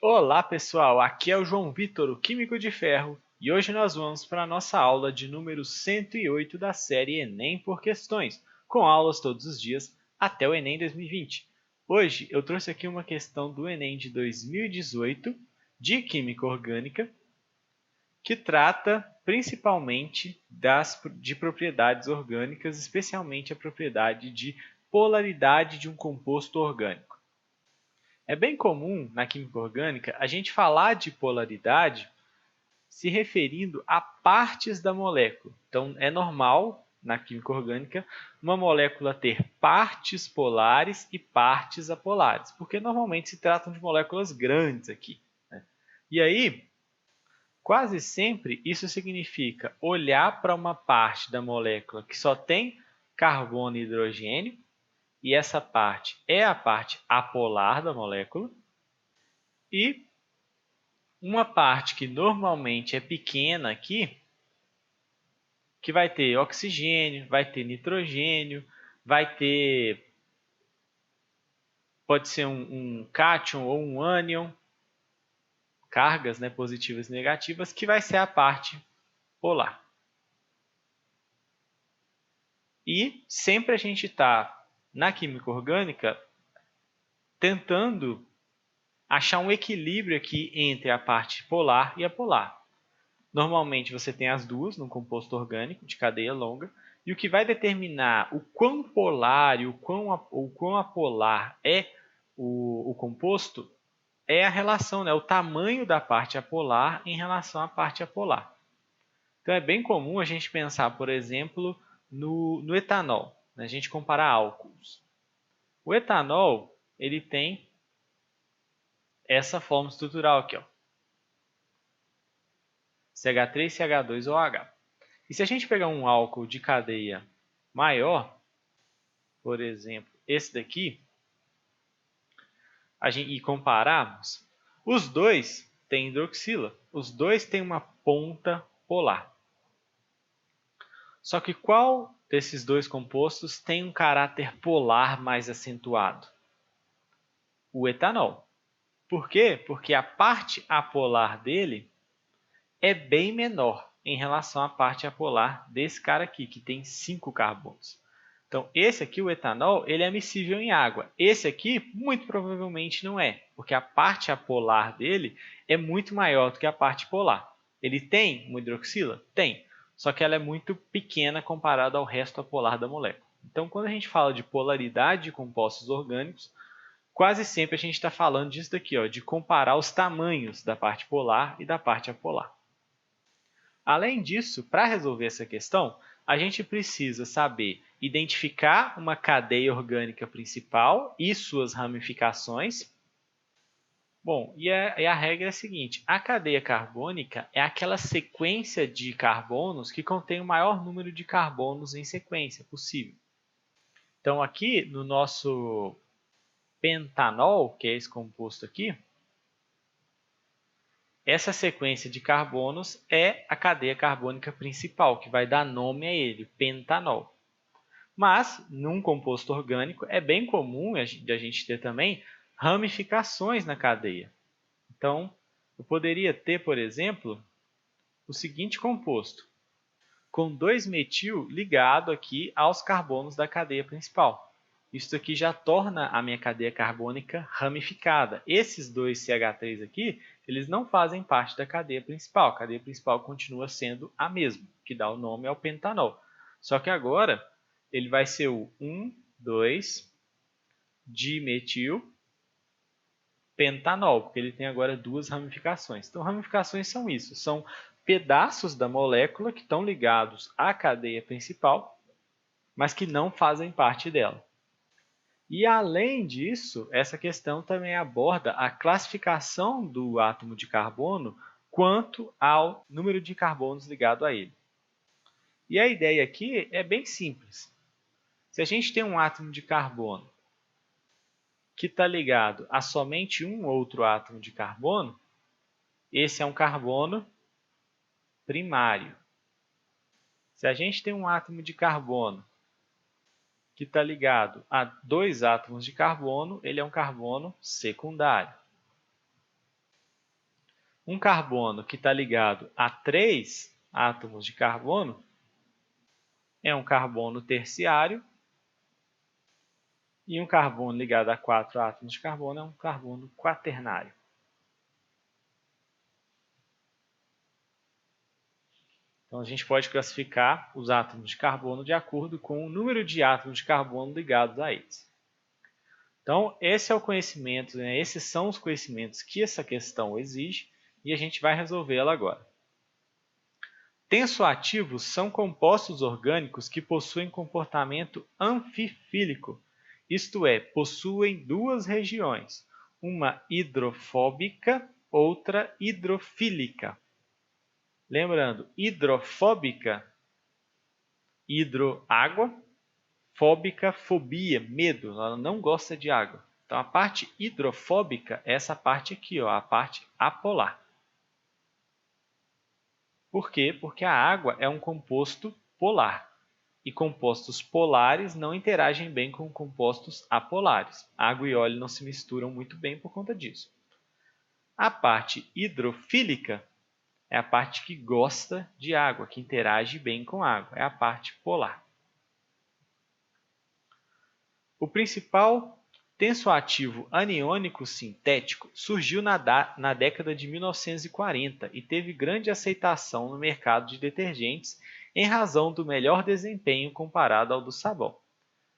Olá pessoal, aqui é o João Vitor, o Químico de Ferro, e hoje nós vamos para a nossa aula de número 108 da série Enem por Questões, com aulas todos os dias até o Enem 2020. Hoje eu trouxe aqui uma questão do Enem de 2018, de Química Orgânica, que trata principalmente de propriedades orgânicas, especialmente a propriedade de polaridade de um composto orgânico. É bem comum na química orgânica a gente falar de polaridade se referindo a partes da molécula. Então, é normal na química orgânica uma molécula ter partes polares e partes apolares, porque normalmente se tratam de moléculas grandes aqui, né? E aí, quase sempre isso significa olhar para uma parte da molécula que só tem carbono e hidrogênio, e essa parte é a parte apolar da molécula, e uma parte que normalmente é pequena aqui, que vai ter oxigênio, vai ter nitrogênio, vai ter, pode ser um cátion ou um ânion, cargas, né, positivas e negativas, que vai ser a parte polar. E sempre a gente está, na química orgânica, tentando achar um equilíbrio aqui entre a parte polar e apolar. Normalmente você tem as duas num composto orgânico de cadeia longa, e o que vai determinar o quão polar e o quão apolar é o composto é a relação, né? O tamanho da parte apolar em relação à parte apolar. Então é bem comum a gente pensar, por exemplo, no etanol, né? A gente comparar álcools. O etanol ele tem essa forma estrutural aqui, ó. CH3, CH2OH. E se a gente pegar um álcool de cadeia maior, por exemplo, esse daqui, e compararmos, os dois têm hidroxila, os dois têm uma ponta polar. Só que qual desses dois compostos tem um caráter polar mais acentuado? O etanol. Por quê? Porque a parte apolar dele é bem menor em relação à parte apolar desse cara aqui, que tem 5 carbonos. Então, esse aqui, o etanol, ele é miscível em água. Esse aqui, muito provavelmente não é, porque a parte apolar dele é muito maior do que a parte polar. Ele tem uma hidroxila? Tem, só que ela é muito pequena comparada ao resto apolar da molécula. Então, quando a gente fala de polaridade de compostos orgânicos, quase sempre a gente está falando disso daqui, ó, de comparar os tamanhos da parte polar e da parte apolar. Além disso, para resolver essa questão, a gente precisa saber identificar uma cadeia orgânica principal e suas ramificações. Bom, e a regra é a seguinte: a cadeia carbônica é aquela sequência de carbonos que contém o maior número de carbonos em sequência possível. Então, aqui no nosso pentanol, que é esse composto aqui, essa sequência de carbonos é a cadeia carbônica principal, que vai dar nome a ele, pentanol. Mas, num composto orgânico, é bem comum a gente ter também ramificações na cadeia. Então, eu poderia ter, por exemplo, o seguinte composto, com 2-metil ligado aqui aos carbonos da cadeia principal. Isso aqui já torna a minha cadeia carbônica ramificada. Esses dois CH3 aqui, eles não fazem parte da cadeia principal. A cadeia principal continua sendo a mesma, que dá o nome ao pentanol. Só que agora ele vai ser o 1,2-dimetil pentanol, porque ele tem agora duas ramificações. Então, ramificações são isso, são pedaços da molécula que estão ligados à cadeia principal, mas que não fazem parte dela. E, além disso, essa questão também aborda a classificação do átomo de carbono quanto ao número de carbonos ligado a ele. E a ideia aqui é bem simples. Se a gente tem um átomo de carbono que está ligado a somente um outro átomo de carbono, esse é um carbono primário. Se a gente tem um átomo de carbono que está ligado a dois átomos de carbono, ele é um carbono secundário. um carbono que está ligado a 3 átomos de carbono é um carbono terciário, e um carbono ligado a 4 átomos de carbono é um carbono quaternário. Então, a gente pode classificar os átomos de carbono de acordo com o número de átomos de carbono ligados a eles. Então, esse é o conhecimento, né? Esses são os conhecimentos que essa questão exige e a gente vai resolvê-la agora. Tensoativos são compostos orgânicos que possuem comportamento anfifílico, isto é, possuem duas regiões, uma hidrofóbica, outra hidrofílica. Lembrando, hidrofóbica, hidro, água, fóbica, fobia, medo, ela não gosta de água. Então, a parte hidrofóbica é essa parte aqui, ó, a parte apolar. Por quê? Porque a água é um composto polar. E compostos polares não interagem bem com compostos apolares. Água e óleo não se misturam muito bem por conta disso. A parte hidrofílica é a parte que gosta de água, que interage bem com água. É a parte polar. O principal tensoativo aniônico sintético surgiu na década de 1940 e teve grande aceitação no mercado de detergentes em razão do melhor desempenho comparado ao do sabão.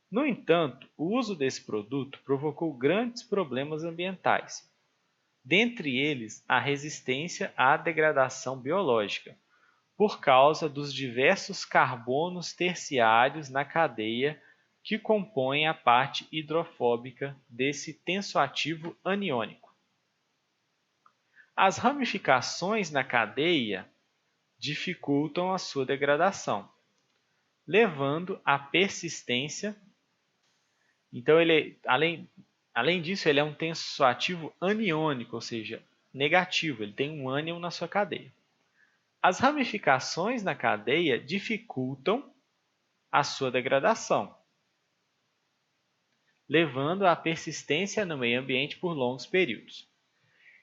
No entanto, o uso desse produto provocou grandes problemas ambientais, dentre eles a resistência à degradação biológica, por causa dos diversos carbonos terciários na cadeia que compõem a parte hidrofóbica desse tensoativo aniônico. As ramificações na cadeia dificultam a sua degradação, levando à persistência. Então, além disso, ele é um tensoativo aniônico, ou seja, negativo, ele tem um ânion na sua cadeia. As ramificações na cadeia dificultam a sua degradação, levando à persistência no meio ambiente por longos períodos.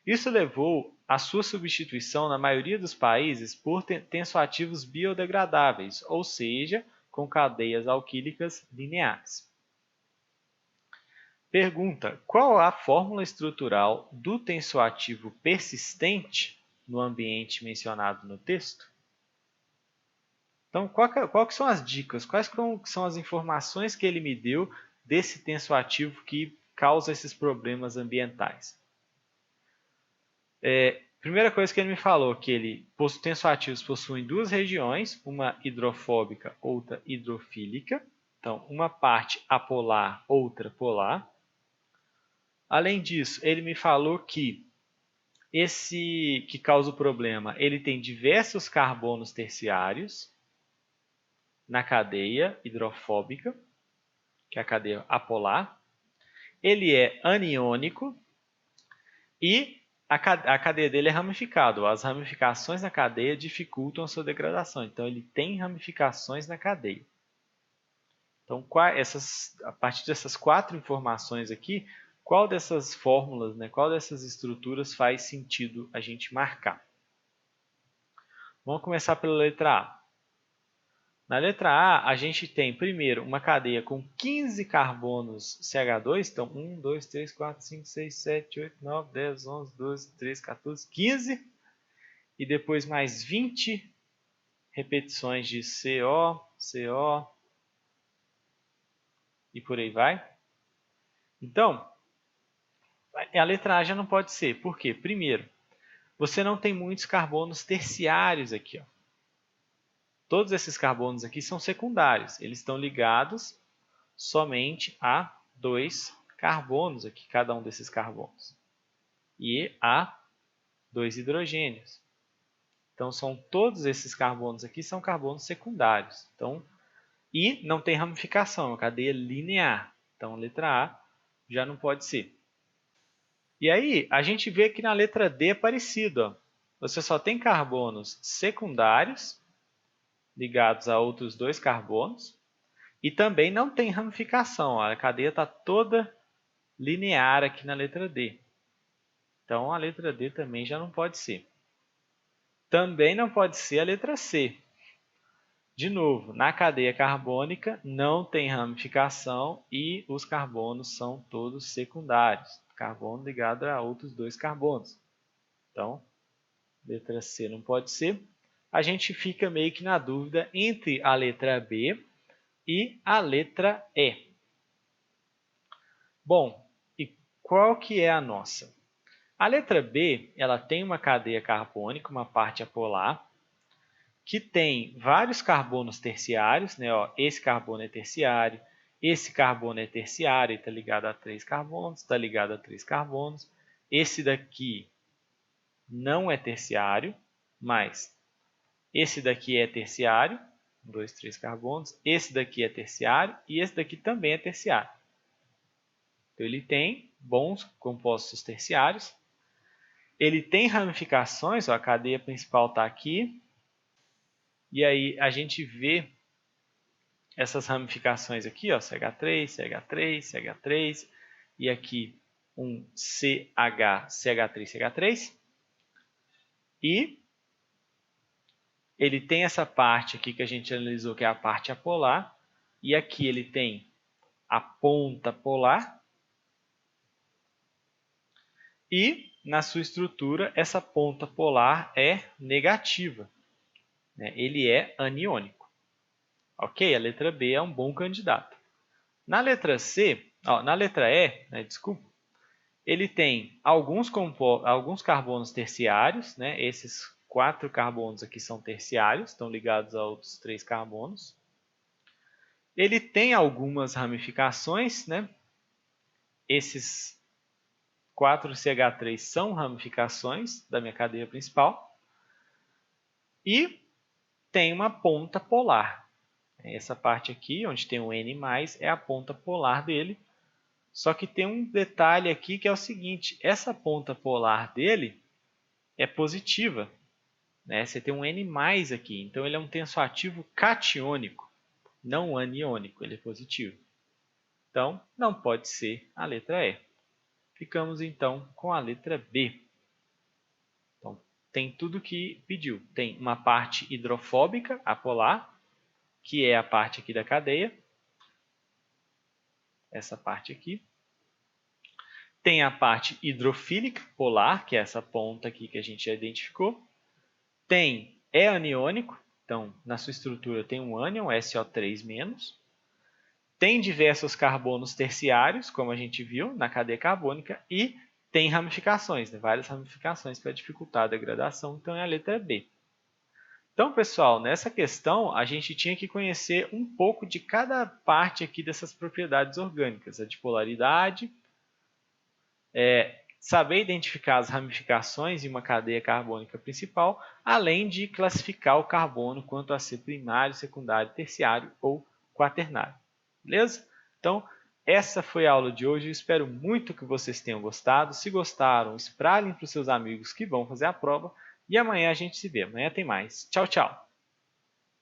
Isso levou à sua substituição na maioria dos países por tensoativos biodegradáveis, ou seja, com cadeias alquílicas lineares. Pergunta: qual a fórmula estrutural do tensoativo persistente no ambiente mencionado no texto? Então, qual que são as dicas? Quais são as informações que ele me deu desse tensoativo que causa esses problemas ambientais? Primeira coisa que ele me falou, que tensoativos possuem duas regiões, uma hidrofóbica, outra hidrofílica. Então, uma parte apolar, outra polar. Além disso, ele me falou que esse que causa o problema, ele tem diversos carbonos terciários na cadeia hidrofóbica, que é a cadeia apolar. Ele é aniônico e a cadeia dele é ramificada. As ramificações na cadeia dificultam a sua degradação. Então, ele tem ramificações na cadeia. Então, a partir dessas 4 informações aqui, qual dessas fórmulas, né, qual dessas estruturas faz sentido a gente marcar? Vamos começar pela letra A. Na letra A, a gente tem, primeiro, uma cadeia com 15 carbonos CH2. Então, 1, 2, 3, 4, 5, 6, 7, 8, 9, 10, 11, 12, 13, 14, 15. E depois mais 20 repetições de CO, CO e por aí vai. Então, a letra A já não pode ser. Por quê? Primeiro, você não tem muitos carbonos terciários aqui, ó. Todos esses carbonos aqui são secundários. Eles estão ligados somente a 2 carbonos aqui, cada um desses carbonos. E a 2 hidrogênios. Então, todos esses carbonos aqui são carbonos secundários. Então, e não tem ramificação, é uma cadeia linear. Então, letra A já não pode ser. E aí, a gente vê que na letra D é parecido. Ó. Você só tem carbonos secundários ligados a outros 2 carbonos. E também não tem ramificação. Ó. A cadeia está toda linear aqui na letra D. Então, a letra D também já não pode ser. Também não pode ser a letra C. De novo, na cadeia carbônica não tem ramificação e os carbonos são todos secundários. Carbono ligado a outros dois carbonos. Então, letra C não pode ser. A gente fica meio que na dúvida entre a letra B e a letra E. Bom, e qual que é a nossa? A letra B, ela tem uma cadeia carbônica, uma parte apolar, que tem vários carbonos terciários, né? Ó, esse carbono é terciário, esse carbono é terciário, está ligado a 3 carbonos, está ligado a 3 carbonos. Esse daqui não é terciário, mas esse daqui é terciário, 2, 3 carbonos. Esse daqui é terciário e esse daqui também é terciário. Então, ele tem bons compostos terciários. Ele tem ramificações, ó, a cadeia principal está aqui. E aí a gente vê essas ramificações aqui, ó, CH3, CH3, CH3, e aqui um CH, CH3, CH3. E ele tem essa parte aqui que a gente analisou, que é a parte apolar, e aqui ele tem a ponta polar, e na sua estrutura essa ponta polar é negativa, né? Ele é aniônico. Ok? A letra B é um bom candidato. Na letra C, ó, na letra E, né, desculpa, ele tem alguns carbonos terciários, né? Esses 4 carbonos aqui são terciários, estão ligados a outros 3 carbonos. Ele tem algumas ramificações, né? Esses 4 CH3 são ramificações da minha cadeia principal. E tem uma ponta polar. Essa parte aqui, onde tem o N+, é a ponta polar dele. Só que tem um detalhe aqui que é o seguinte, essa ponta polar dele é positiva, né? Você tem um N+ aqui, então ele é um tensoativo catiônico, não aniônico, ele é positivo. Então, não pode ser a letra E. Ficamos então com a letra B. Então, tem tudo que pediu. Tem uma parte hidrofóbica, apolar, que é a parte aqui da cadeia. Essa parte aqui. Tem a parte hidrofílica, polar, que é essa ponta aqui que a gente já identificou. É aniônico, então na sua estrutura tem um ânion, SO3-. Tem diversos carbonos terciários, como a gente viu na cadeia carbônica, e tem ramificações, né? Várias ramificações para dificultar a degradação, então é a letra B. Então, pessoal, nessa questão a gente tinha que conhecer um pouco de cada parte aqui dessas propriedades orgânicas, a dipolaridade, saber identificar as ramificações em uma cadeia carbônica principal, além de classificar o carbono quanto a ser primário, secundário, terciário ou quaternário. Beleza? Então, essa foi a aula de hoje. Eu espero muito que vocês tenham gostado. Se gostaram, espalhem para os seus amigos que vão fazer a prova. E amanhã a gente se vê. Amanhã tem mais. Tchau, tchau!